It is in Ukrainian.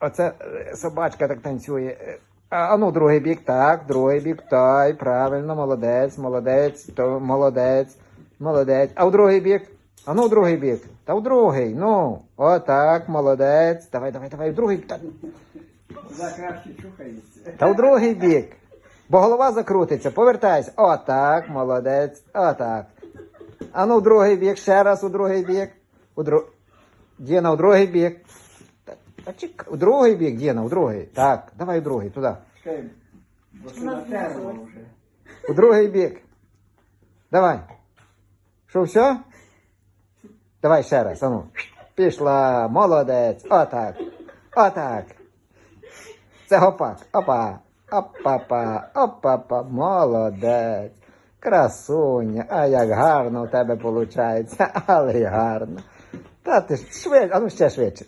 Оце собачка так танцює. А ну, другий бік, так, другий бік, тай, правильно, молодець, молодець, то молодець, молодець. А в другий бік? А ну, в другий бік. Та в другий, ну, отак, молодець. Давай, давай, давай, в другий бік. Закраще чухається. Та в другий бік. Бо голова закрутиться, повертайся. Отак, молодець, отак. А ну, в другий бік, ще раз у другий бік. Діна, в другий бік. У другий бік, Діна, у другий. Так, давай у другий, туди. Чекай, бо це натерло вже. У другий бік. Давай. Що, все? Давай ще раз, а ну. Пішла, молодець. Отак. Отак. Це гопак. Опа. Опа-па. Опа-па. Молодець. Красуня. А як гарно у тебе виходить. Але й гарно. Та ти ж швидше. А ну ще швидше.